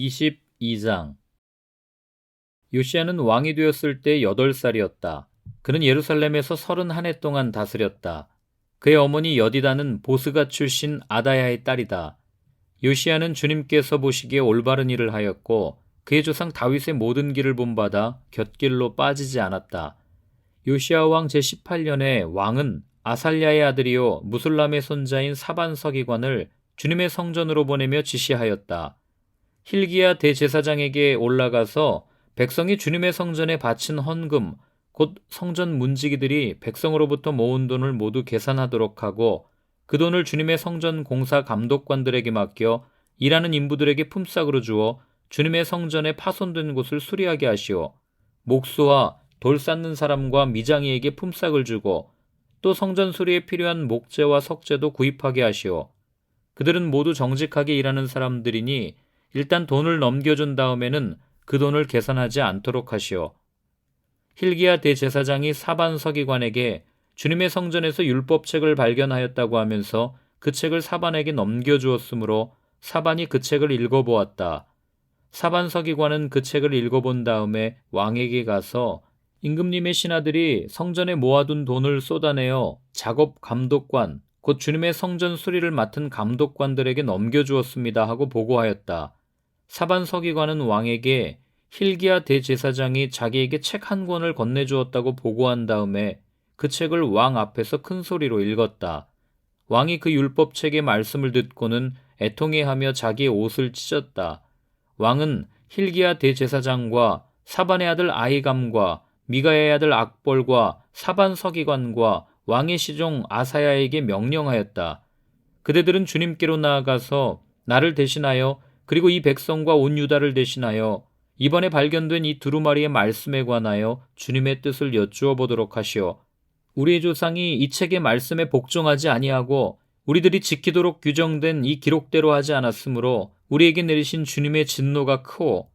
22장. 요시야는 왕이 되었을 때 8살이었다. 그는 예루살렘에서 31해 동안 다스렸다. 그의 어머니 여디다는 보스가 출신 아다야의 딸이다. 요시야는 주님께서 보시기에 올바른 일을 하였고 그의 조상 다윗의 모든 길을 본받아 곁길로 빠지지 않았다. 요시야 왕 제18년에 왕은 아살랴의 아들이요 무술람의 손자인 사반 서기관을 주님의 성전으로 보내며 지시하였다. hil기야 대제사장에게 올라가서 백성이 주님의 성전에 바친 헌금, 곧 성전 문지기들이 백성으로부터 모은 돈을 모두 계산하도록 하고 그 돈을 주님의 성전 공사 감독관들에게 맡겨 일하는 인부들에게 품삯으로 주어 주님의 성전에 파손된 곳을 수리하게 하시오. 목수와 돌 쌓는 사람과 미장이에게 품삯을 주고 또 성전 수리에 필요한 목재와 석재도 구입하게 하시오. 그들은 모두 정직하게 일하는 사람들이니 일단 돈을 넘겨준 다음에는 그 돈을 계산하지 않도록 하시오. hil기야 대제사장이 사반 서기관에게 주님의 성전에서 율법책을 발견하였다고 하면서 그 책을 사반에게 넘겨주었으므로 사반이 그 책을 읽어보았다. 사반 서기관은 그 책을 읽어본 다음에 왕에게 가서 임금님의 신하들이 성전에 모아둔 돈을 쏟아내어 작업 감독관, 곧 주님의 성전 수리를 맡은 감독관들에게 넘겨주었습니다 하고 보고하였다. 사반 서기관은 왕에게 hil기야 대제사장이 자기에게 책 한 권을 건네주었다고 보고한 다음에 그 책을 왕 앞에서 큰 소리로 읽었다. 왕이 그 율법책의 말씀을 듣고는 애통해하며 자기의 옷을 찢었다. 왕은 hil기야 대제사장과 사반의 아들 아히감과 미가야의 아들 악볼과 사반 서기관과 왕의 시종 아사야에게 명령하였다. 그대들은 주님께로 나아가서 나를 대신하여 그리고 이 백성과 온 유다를 대신하여 이번에 발견된 이 두루마리의 말씀에 관하여 주님의 뜻을 여쭈어 보도록 하시오. 우리의 조상이 이 책의 말씀에 복종하지 아니하고 우리들이 지키도록 규정된 이 기록대로 하지 않았으므로 우리에게 내리신 주님의 진노가 크오.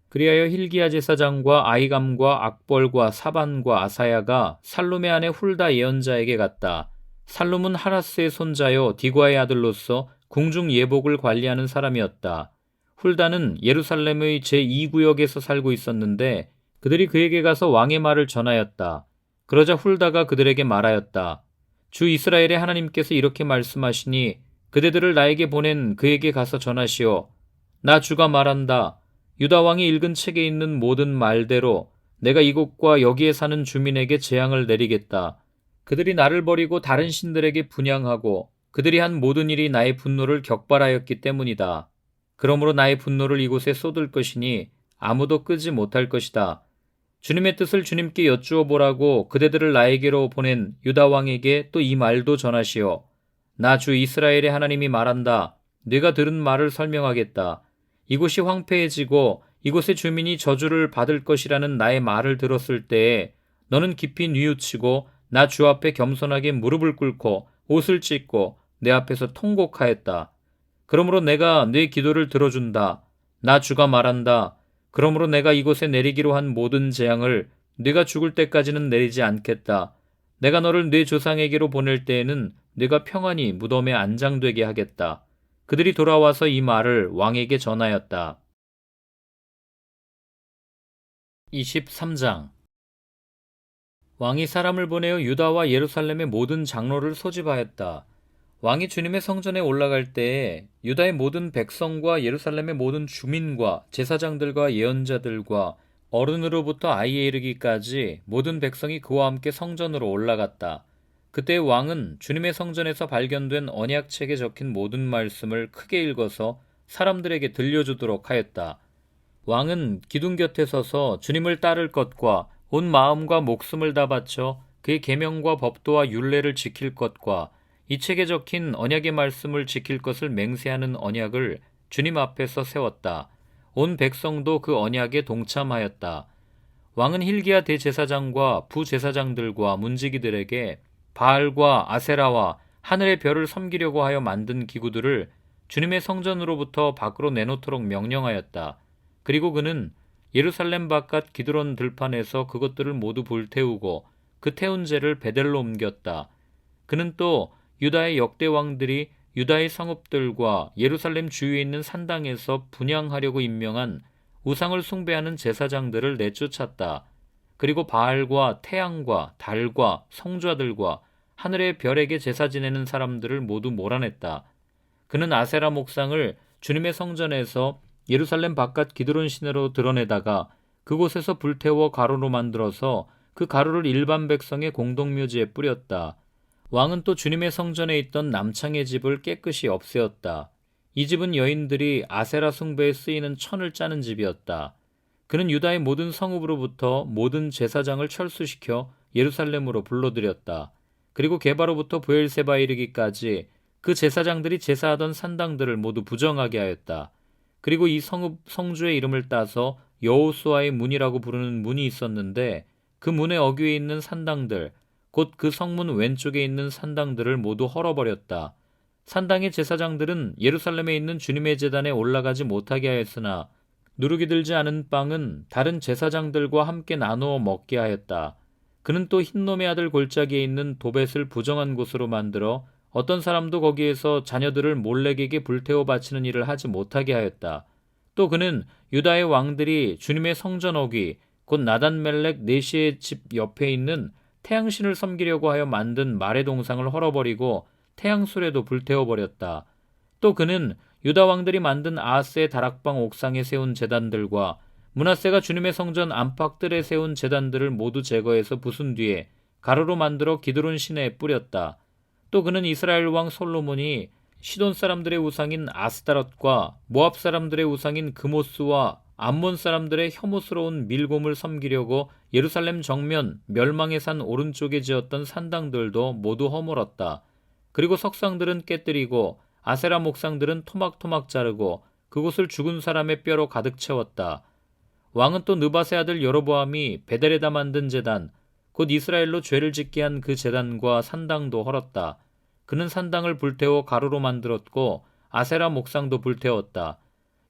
그리하여 hil기야 제사장과 아히감과 악볼과 사반과 아사야가 살룸의 아내 훌다 예언자에게 갔다. 살룸은 하라스의 손자요 디과의 아들로서 궁중 예복을 관리하는 사람이었다. 훌다는 예루살렘의 제2구역에서 살고 있었는데 그들이 그에게 가서 왕의 말을 전하였다. 그러자 훌다가 그들에게 말하였다. 주 이스라엘의 하나님께서 이렇게 말씀하시니 그대들을 나에게 보낸 그에게 가서 전하시오. 나 주가 말한다. 유다 왕이 읽은 책에 있는 모든 말대로 내가 이곳과 여기에 사는 주민에게 재앙을 내리겠다. 그들이 나를 버리고 다른 신들에게 분향하고 그들이 한 모든 일이 나의 분노를 격발하였기 때문이다. 그러므로 나의 분노를 이곳에 쏟을 것이니 아무도 끄지 못할 것이다. 주님의 뜻을 주님께 여쭈어 보라고 그대들을 나에게로 보낸 유다 왕에게 또 이 말도 전하시오. 나 주 이스라엘의 하나님이 말한다. 네가 들은 말을 설명하겠다. 이곳이 황폐해지고 이곳의 주민이 저주를 받을 것이라는 나의 말을 들었을 때에 너는 깊이 뉘우치고 나 주 앞에 겸손하게 무릎을 꿇고 옷을 찢고 내 앞에서 통곡하였다. 그러므로 내가 네 기도를 들어준다. 나 주가 말한다. 그러므로 내가 이곳에 내리기로 한 모든 재앙을 네가 죽을 때까지는 내리지 않겠다. 내가 너를 네 조상에게로 보낼 때에는 네가 평안히 무덤에 안장되게 하겠다. 그들이 돌아와서 이 말을 왕에게 전하였다. 23장. 왕이 사람을 보내어 유다와 예루살렘의 모든 장로를 소집하였다. 왕이 주님의 성전에 올라갈 때에 유다의 모든 백성과 예루살렘의 모든 주민과 제사장들과 예언자들과 어른으로부터 아이에 이르기까지 모든 백성이 그와 함께 성전으로 올라갔다. 그때 왕은 주님의 성전에서 발견된 언약책에 적힌 모든 말씀을 크게 읽어서 사람들에게 들려주도록 하였다. 왕은 기둥 곁에 서서 주님을 따를 것과 온 마음과 목숨을 다 바쳐 그의 계명과 법도와 율례를 지킬 것과 이 책에 적힌 언약의 말씀을 지킬 것을 맹세하는 언약을 주님 앞에서 세웠다. 온 백성도 그 언약에 동참하였다. 왕은 hil기야 대제사장과 부제사장들과 문지기들에게 바알과 아세라와 하늘의 별을 섬기려고 하여 만든 기구들을 주님의 성전으로부터 밖으로 내놓도록 명령하였다. 그리고 그는 예루살렘 바깥 기드론 들판에서 그것들을 모두 불태우고 그 태운 재를 베델로 옮겼다. 그는 또 유다의 역대 왕들이 유다의 성읍들과 예루살렘 주위에 있는 산당에서 분향하려고 임명한 우상을 숭배하는 제사장들을 내쫓았다. 그리고 바알과 태양과 달과 성좌들과 하늘의 별에게 제사 지내는 사람들을 모두 몰아냈다. 그는 아세라 목상을 주님의 성전에서 예루살렘 바깥 기드론 시내로 드러내다가 그곳에서 불태워 가루로 만들어서 그 가루를 일반 백성의 공동묘지에 뿌렸다. 왕은 또 주님의 성전에 있던 남창의 집을 깨끗이 없애었다. 이 집은 여인들이 아세라 숭배에 쓰이는 천을 짜는 집이었다. 그는 유다의 모든 성읍으로부터 모든 제사장을 철수시켜 예루살렘으로 불러들였다. 그리고 게바로부터 브엘세바에 이르기까지 그 제사장들이 제사하던 산당들을 모두 부정하게 하였다. 그리고 이 성주의 이름을 따서 여호수아의 문이라고 부르는 문이 있었는데 그 문의 어귀에 있는 산당들, 곧 그 성문 왼쪽에 있는 산당들을 모두 헐어버렸다. 산당의 제사장들은 예루살렘에 있는 주님의 제단에 올라가지 못하게 하였으나 누룩이 들지 않은 빵은 다른 제사장들과 함께 나누어 먹게 하였다. 그는 또 흰놈의 아들 골짜기에 있는 도벳을 부정한 곳으로 만들어 어떤 사람도 거기에서 자녀들을 몰렉에게 불태워 바치는 일을 하지 못하게 하였다. 또 그는 유다의 왕들이 주님의 성전 어귀, 곧 나단멜렉 네시의 집 옆에 있는 태양신을 섬기려고 하여 만든 말의 동상을 헐어버리고 태양술에도 불태워버렸다. 또 그는 유다 왕들이 만든 아하스의 다락방 옥상에 세운 제단들과 므낫세가 주님의 성전 안팎들에 세운 제단들을 모두 제거해서 부순 뒤에 가루로 만들어 기드론 시내에 뿌렸다. 또 그는 이스라엘 왕 솔로몬이 시돈 사람들의 우상인 아스타롯과 모압 사람들의 우상인 그모스와 암몬 사람들의 혐오스러운 밀곰을 섬기려고 예루살렘 정면 멸망의 산 오른쪽에 지었던 산당들도 모두 허물었다. 그리고 석상들은 깨뜨리고 아세라 목상들은 토막토막 자르고 그곳을 죽은 사람의 뼈로 가득 채웠다. 왕은 또 느밧의 아들 여로보암이 베델에다 만든 제단, 곧 이스라엘로 죄를 짓게 한 그 제단과 산당도 헐었다. 그는 산당을 불태워 가루로 만들었고 아세라 목상도 불태웠다.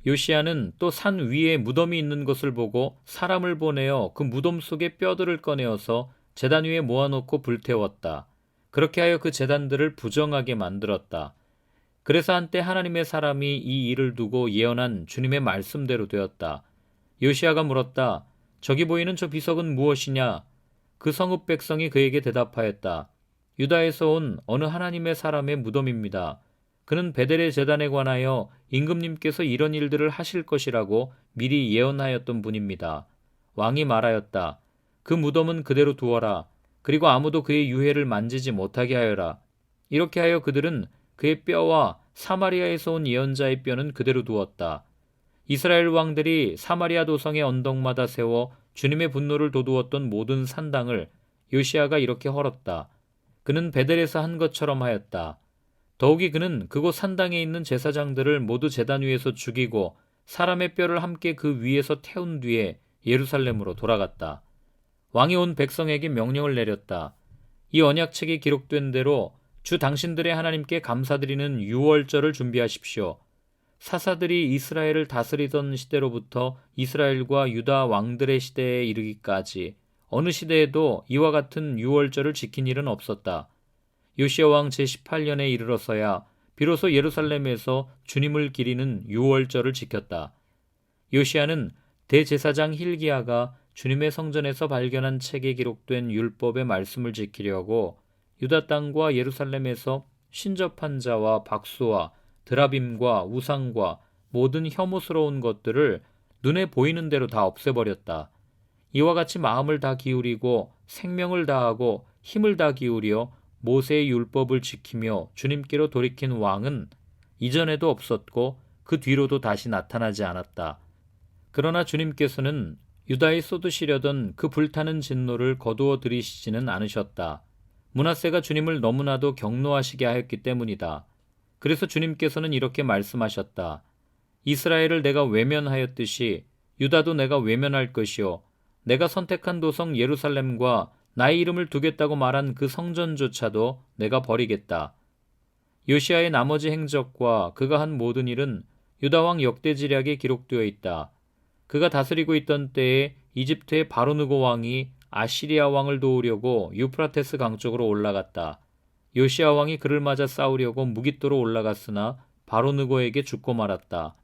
요시야는 또 산 위에 무덤이 있는 것을 보고 사람을 보내어 그 무덤 속에 뼈들을 꺼내어서 제단 위에 모아놓고 불태웠다. 그렇게 하여 그 제단들을 부정하게 만들었다. 그래서 한때 하나님의 사람이 이 일을 두고 예언한 주님의 말씀대로 되었다. 요시야가 물었다. 저기 보이는 저 비석은 무엇이냐? 그 성읍 백성이 그에게 대답하였다. 유다에서 온 어느 하나님의 사람의 무덤입니다. 그는 베델의 제단에 관하여 임금님께서 이런 일들을 하실 것이라고 미리 예언하였던 분입니다. 왕이 말하였다. 그 무덤은 그대로 두어라. 그리고 아무도 그의 유해를 만지지 못하게 하여라. 이렇게 하여 그들은 그의 뼈와 사마리아에서 온 예언자의 뼈는 그대로 두었다. 이스라엘 왕들이 사마리아 도성의 언덕마다 세워 주님의 분노를 돋우었던 모든 산당을 요시야가 이렇게 헐었다. 그는 베델에서 한 것처럼 하였다. 더욱이 그는 그곳 산당에 있는 제사장들을 모두 제단 위에서 죽이고 사람의 뼈를 함께 그 위에서 태운 뒤에 예루살렘으로 돌아갔다. 왕이 온 백성에게 명령을 내렸다. 이 언약책에 기록된 대로 주 당신들의 하나님께 감사드리는 유월절을 준비하십시오. 사사들이 이스라엘을 다스리던 시대로부터 이스라엘과 유다 왕들의 시대에 이르기까지 어느 시대에도 이와 같은 유월절을 지킨 일은 없었다. 요시야 왕 제18년에 이르러서야 비로소 예루살렘에서 주님을 기리는 유월절을 지켰다. 요시야는 대제사장 hil기야가 주님의 성전에서 발견한 책에 기록된 율법의 말씀을 지키려고 유다 땅과 예루살렘에서 신접한 자와 박수와 드라빔과 우상과 모든 혐오스러운 것들을 눈에 보이는 대로 다 없애버렸다. 이와 같이 마음을 다 기울이고 생명을 다하고 힘을 다 기울여 모세의 율법을 지키며 주님께로 돌이킨 왕은 이전에도 없었고 그 뒤로도 다시 나타나지 않았다. 그러나 주님께서는 유다에 쏟으시려던 그 불타는 진노를 거두어 들이시지는 않으셨다. 므낫세가 주님을 너무나도 경노하시게 하였기 때문이다. 그래서 주님께서는 이렇게 말씀하셨다. 이스라엘을 내가 외면하였듯이 유다도 내가 외면할 것이요 내가 선택한 도성 예루살렘과 나의 이름을 두겠다고 말한 그 성전조차도 내가 버리겠다. 요시야의 나머지 행적과 그가 한 모든 일은 유다왕 역대지략에 기록되어 있다. 그가 다스리고 있던 때에 이집트의 바로느고 왕이 아시리아 왕을 도우려고 유프라테스 강 쪽으로 올라갔다. 요시야 왕이 그를 맞아 싸우려고 무깃도로 올라갔으나 바로 느고에게 죽고 말았다.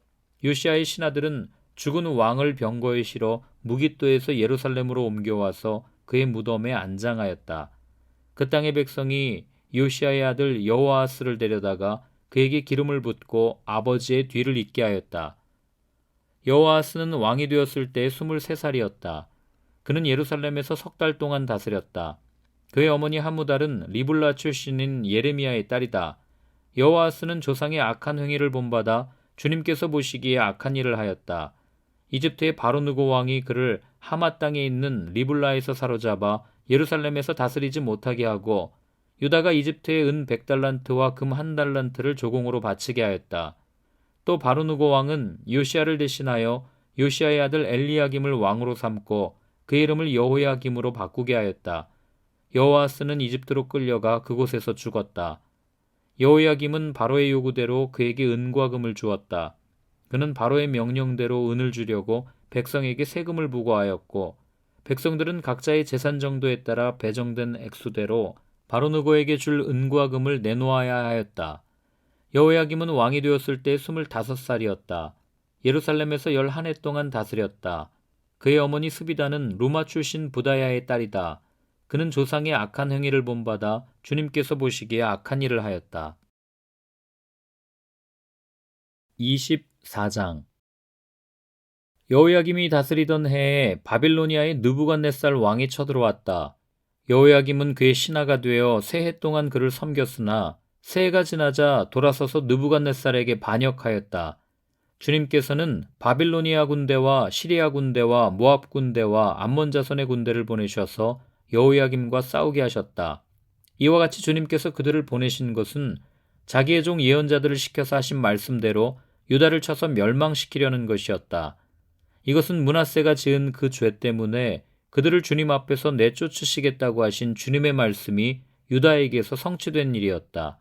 요시야의 신하들은 죽은 왕을 병거에 실어 무깃도에서 예루살렘으로 옮겨와서 그의 무덤에 안장하였다. 그 땅의 백성이 요시야의 아들 여호아스를 데려다가 그에게 기름을 붓고 아버지의 뒤를 잇게 하였다. 여호아스는 왕이 되었을 때 23살이었다. 그는 예루살렘에서 3달 동안 다스렸다. 그의 어머니 하무달은 리블라 출신인 예레미야의 딸이다. 여호아스는 조상의 악한 행위를 본받아 주님께서 보시기에 악한 일을 하였다. 이집트의 바로느고 왕이 그를 하마 땅에 있는 리블라에서 사로잡아 예루살렘에서 다스리지 못하게 하고 유다가 이집트의 은 100달란트와 금 1달란트를 조공으로 바치게 하였다. 또 바로느고 왕은 요시야를 대신하여 요시야의 아들 엘리야김을 왕으로 삼고 그의 이름을 여호야김으로 바꾸게 하였다. 여호아스는 이집트로 끌려가 그곳에서 죽었다. 여호야김은 바로의 요구대로 그에게 은과 금을 주었다. 그는 바로의 명령대로 은을 주려고 백성에게 세금을 부과하였고 백성들은 각자의 재산 정도에 따라 배정된 액수대로 바로느고에게 줄 은과 금을 내놓아야 하였다. 여호야김은 왕이 되었을 때 25살이었다. 예루살렘에서 11해 동안 다스렸다. 그의 어머니 스비다는 루마 출신 부다야의 딸이다. 그는 조상의 악한 행위를 본받아 주님께서 보시기에 악한 일을 하였다. 24장 여호야김이 다스리던 해에 바빌로니아의 느부갓네살 왕이 쳐들어왔다. 여호야김은 그의 신하가 되어 3해 동안 그를 섬겼으나 새해가 지나자 돌아서서 느부갓네살에게 반역하였다. 주님께서는 바빌로니아 군대와 시리아 군대와 모압 군대와 암몬 자손의 군대를 보내셔서 여호야김과 싸우게 하셨다. 이와 같이 주님께서 그들을 보내신 것은 자기의 종 예언자들을 시켜서 하신 말씀대로 유다를 쳐서 멸망시키려는 것이었다. 이것은 므낫세가 지은 그 죄 때문에 그들을 주님 앞에서 내쫓으시겠다고 하신 주님의 말씀이 유다에게서 성취된 일이었다.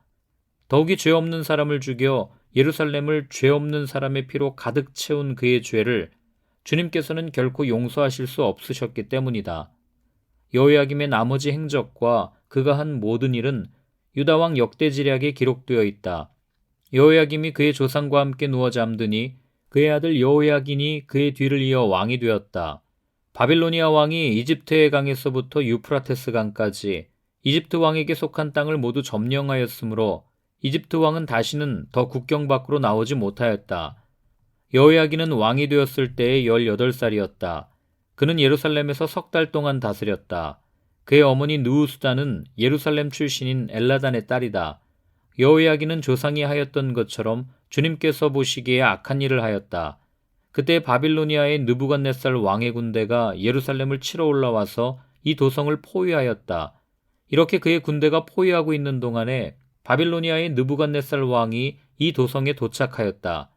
더욱이 죄 없는 사람을 죽여 예루살렘을 죄 없는 사람의 피로 가득 채운 그의 죄를 주님께서는 결코 용서하실 수 없으셨기 때문이다. 여호야김의 나머지 행적과 그가 한 모든 일은 유다왕 역대지략에 기록되어 있다. 여호야김이 그의 조상과 함께 누워 잠드니 그의 아들 여호야긴이 그의 뒤를 이어 왕이 되었다. 바빌로니아 왕이 이집트의 강에서부터 유프라테스 강까지 이집트 왕에게 속한 땅을 모두 점령하였으므로 이집트 왕은 다시는 더 국경 밖으로 나오지 못하였다. 여호야긴은 왕이 되었을 때에 18살이었다. 그는 예루살렘에서 3달 동안 다스렸다. 그의 어머니 느우수다는 예루살렘 출신인 엘라단의 딸이다. 여호야긴은 조상이 하였던 것처럼 주님께서 보시기에 악한 일을 하였다. 그때 바빌로니아의 느부갓네살 왕의 군대가 예루살렘을 치러 올라와서 이 도성을 포위하였다. 이렇게 그의 군대가 포위하고 있는 동안에 바빌로니아의 느부갓네살 왕이 이 도성에 도착하였다.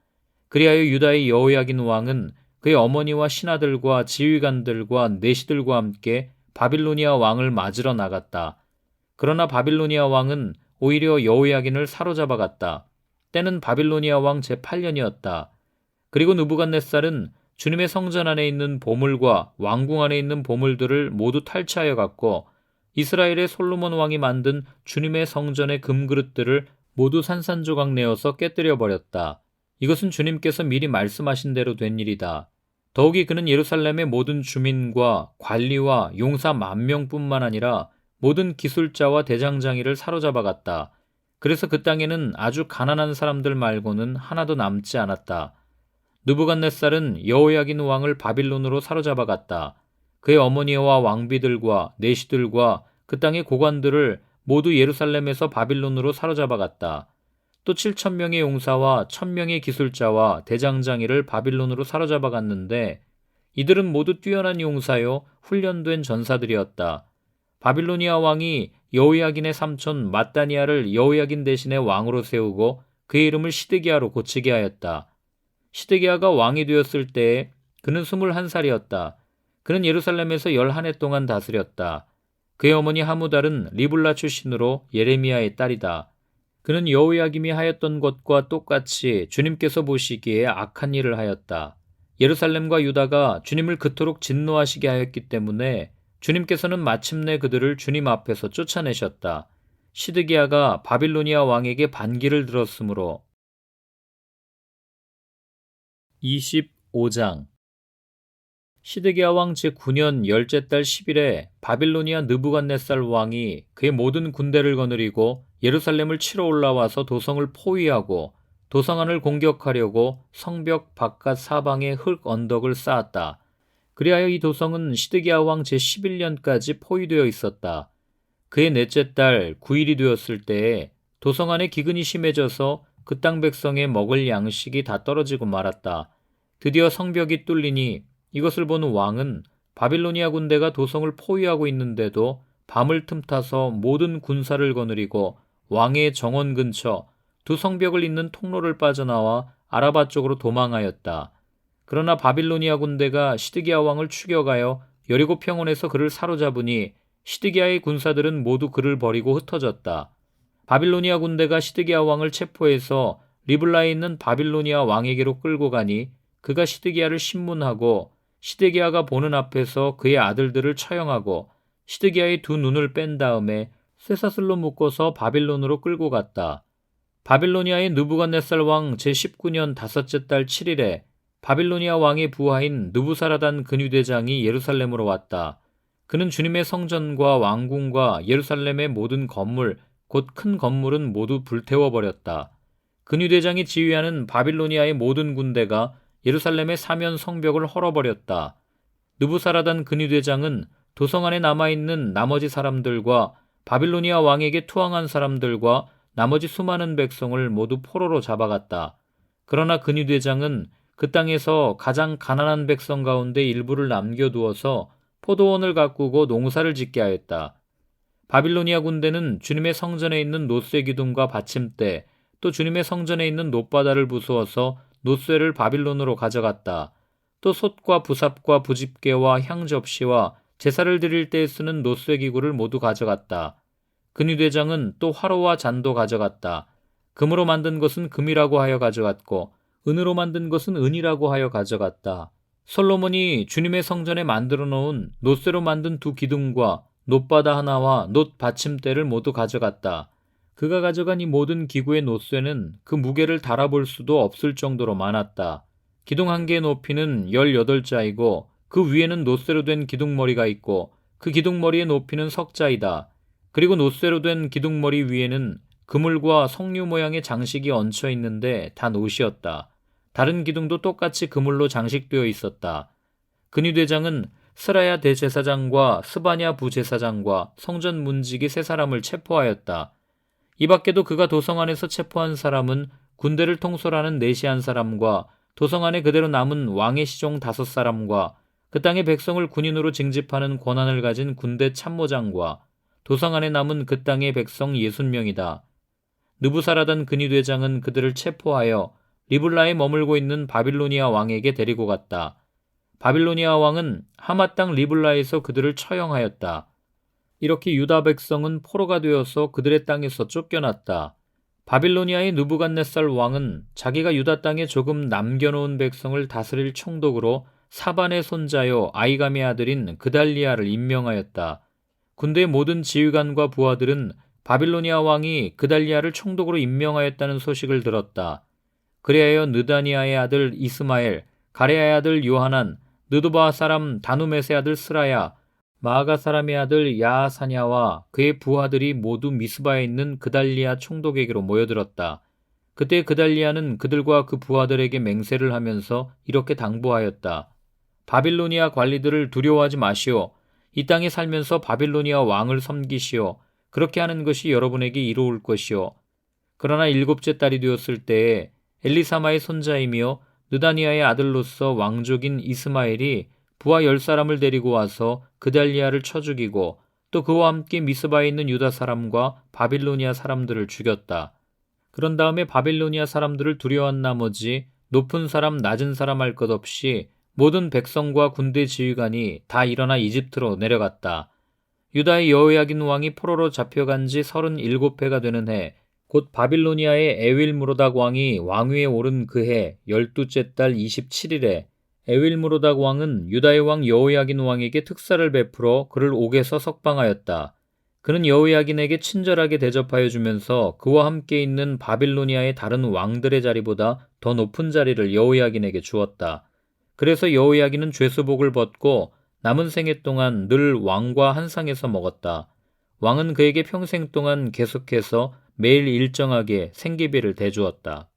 그리하여 유다의 여호야긴 왕은 그의 어머니와 신하들과 지휘관들과 내시들과 함께 바빌로니아 왕을 맞으러 나갔다. 그러나 바빌로니아 왕은 오히려 여호야긴을 사로잡아 갔다. 때는 바빌로니아 왕 제8년이었다. 그리고 느부갓네살은 주님의 성전 안에 있는 보물과 왕궁 안에 있는 보물들을 모두 탈취하여 갔고 이스라엘의 솔로몬 왕이 만든 주님의 성전의 금그릇들을 모두 산산조각 내어서 깨뜨려 버렸다. 이것은 주님께서 미리 말씀하신 대로 된 일이다. 더욱이 그는 예루살렘의 모든 주민과 관리와 용사 10,000명뿐만 아니라 모든 기술자와 대장장이를 사로잡아 갔다. 그래서 그 땅에는 아주 가난한 사람들 말고는 하나도 남지 않았다. 느부갓네살은 여호야긴 왕을 바빌론으로 사로잡아 갔다. 그의 어머니와 왕비들과 내시들과 그 땅의 고관들을 모두 예루살렘에서 바빌론으로 사로잡아 갔다. 또 7,000명의 용사와 1,000명의 기술자와 대장장이를 바빌론으로 사로잡아 갔는데 이들은 모두 뛰어난 용사요 훈련된 전사들이었다. 바빌로니아 왕이 여호야긴의 삼촌 mat다니아를 여호야긴 대신에 왕으로 세우고 그의 이름을 시드기야로 고치게 하였다. 시드기야가 왕이 되었을 때에 그는 21살이었다. 그는 예루살렘에서 11해 동안 다스렸다. 그의 어머니 하무달은 리블라 출신으로 예레미야의 딸이다. 그는 여호야김이 하였던 것과 똑같이 주님께서 보시기에 악한 일을 하였다. 예루살렘과 유다가 주님을 그토록 진노하시게 하였기 때문에 주님께서는 마침내 그들을 주님 앞에서 쫓아내셨다. 시드기야가 바빌로니아 왕에게 반기를 들었으므로. 25장. 시드기야 왕 제9년 열째 달 10일에 바빌로니아 느부갓네살 왕이 그의 모든 군대를 거느리고 예루살렘을 치러 올라와서 도성을 포위하고 도성 안을 공격하려고 성벽 바깥 사방에 흙 언덕을 쌓았다. 그리하여 이 도성은 시드기야 왕 제11년까지 포위되어 있었다. 그의 넷째 달 9일이 되었을 때에 도성 안에 기근이 심해져서 그 땅 백성의 먹을 양식이 다 떨어지고 말았다. 드디어 성벽이 뚫리니 이것을 보는 왕은 바빌로니아 군대가 도성을 포위하고 있는데도 밤을 틈타서 모든 군사를 거느리고 왕의 정원 근처 두 성벽을 잇는 통로를 빠져나와 아라바 쪽으로 도망하였다. 그러나 바빌로니아 군대가 시드기야 왕을 추격하여 여리고 평원에서 그를 사로잡으니 시드기야의 군사들은 모두 그를 버리고 흩어졌다. 바빌로니아 군대가 시드기야 왕을 체포해서 리블라에 있는 바빌로니아 왕에게로 끌고 가니 그가 시드기야를 신문하고 시드기야가 보는 앞에서 그의 아들들을 처형하고 시드기야의 두 눈을 뺀 다음에 쇠사슬로 묶어서 바빌론으로 끌고 갔다. 바빌로니아의 느부갓네살 왕 제19년 다섯째 달 7일에 바빌로니아 왕의 부하인 느부사라단 근위대장이 예루살렘으로 왔다. 그는 주님의 성전과 왕궁과 예루살렘의 모든 건물, 곧 큰 건물은 모두 불태워버렸다. 근위대장이 지휘하는 바빌로니아의 모든 군대가 예루살렘의 사면 성벽을 헐어버렸다. 느부사라단 근위대장은 도성 안에 남아있는 나머지 사람들과 바빌로니아 왕에게 투항한 사람들과 나머지 수많은 백성을 모두 포로로 잡아갔다. 그러나 근위대장은 그 땅에서 가장 가난한 백성 가운데 일부를 남겨두어서 포도원을 가꾸고 농사를 짓게 하였다. 바빌로니아 군대는 주님의 성전에 있는 노쇠 기둥과 받침대, 또 주님의 성전에 있는 놋바다를 부수어서 놋쇠를 바빌론으로 가져갔다. 또 솥과 부삽과 부집개와 향접시와 제사를 드릴 때 쓰는 놋쇠 기구를 모두 가져갔다. 근위대장은 또 화로와 잔도 가져갔다. 금으로 만든 것은 금이라고 하여 가져갔고 은으로 만든 것은 은이라고 하여 가져갔다. 솔로몬이 주님의 성전에 만들어 놓은 놋쇠로 만든 두 기둥과 놋바다 하나와 놋 받침대를 모두 가져갔다. 그가 가져간 이 모든 기구의 놋쇠는 그 무게를 달아볼 수도 없을 정도로 많았다. 기둥 한 개의 높이는 18자이고 그 위에는 놋쇠로 된 기둥머리가 있고 그 기둥머리의 높이는 석자이다. 그리고 놋쇠로 된 기둥머리 위에는 그물과 석류 모양의 장식이 얹혀 있는데 다 놋이었다. 다른 기둥도 똑같이 그물로 장식되어 있었다. 근위대장은 스라야 대제사장과 스바냐 부제사장과 성전 문지기 세 사람을 체포하였다. 이 밖에도 그가 도성 안에서 체포한 사람은 군대를 통솔하는 네시한 사람과 도성 안에 그대로 남은 왕의 시종 5사람과 그 땅의 백성을 군인으로 징집하는 권한을 가진 군대 참모장과 도성 안에 남은 그 땅의 백성 60명이다. 느부사라단 근위대장은 그들을 체포하여 리블라에 머물고 있는 바빌로니아 왕에게 데리고 갔다. 바빌로니아 왕은 하마 땅 리블라에서 그들을 처형하였다. 이렇게 유다 백성은 포로가 되어서 그들의 땅에서 쫓겨났다. 바빌로니아의 느부갓네살 왕은 자기가 유다 땅에 조금 남겨놓은 백성을 다스릴 총독으로 사반의 손자요 아이감의 아들인 그달리아를 임명하였다. 군대의 모든 지휘관과 부하들은 바빌로니아 왕이 그달리아를 총독으로 임명하였다는 소식을 들었다. 그리하여 느다니아의 아들 이스마엘, 가레아의 아들 요하난, 느도바 사람 다누메스의 아들 스라야, 마아가 사람의 아들 야하사냐와 그의 부하들이 모두 미스바에 있는 그달리아 총독에게로 모여들었다. 그때 그달리아는 그들과 그 부하들에게 맹세를 하면서 이렇게 당부하였다. 바빌로니아 관리들을 두려워하지 마시오. 이 땅에 살면서 바빌로니아 왕을 섬기시오. 그렇게 하는 것이 여러분에게 이로울 것이오. 그러나 7째 달이 되었을 때에 엘리사마의 손자이며 느다니아의 아들로서 왕족인 이스마엘이 부하 10사람을 데리고 와서 그달리아를 쳐 죽이고 또 그와 함께 미스바에 있는 유다 사람과 바빌로니아 사람들을 죽였다. 그런 다음에 바빌로니아 사람들을 두려워한 나머지 높은 사람 낮은 사람 할 것 없이 모든 백성과 군대 지휘관이 다 일어나 이집트로 내려갔다. 유다의 여호야긴 왕이 포로로 잡혀간 지 37회가 되는 해, 곧 바빌로니아의 에윌무로닥 왕이 왕위에 오른 그 해 12째 달 27일에 에윌무로닥 왕은 유다의 왕 여호야긴 왕에게 특사를 베풀어 그를 옥에서 석방하였다. 그는 여호야긴에게 친절하게 대접하여 주면서 그와 함께 있는 바빌로니아의 다른 왕들의 자리보다 더 높은 자리를 여호야긴에게 주었다. 그래서 여호야긴은 죄수복을 벗고 남은 생애 동안 늘 왕과 한 상에서 먹었다. 왕은 그에게 평생 동안 계속해서 매일 일정하게 생계비를 대주었다.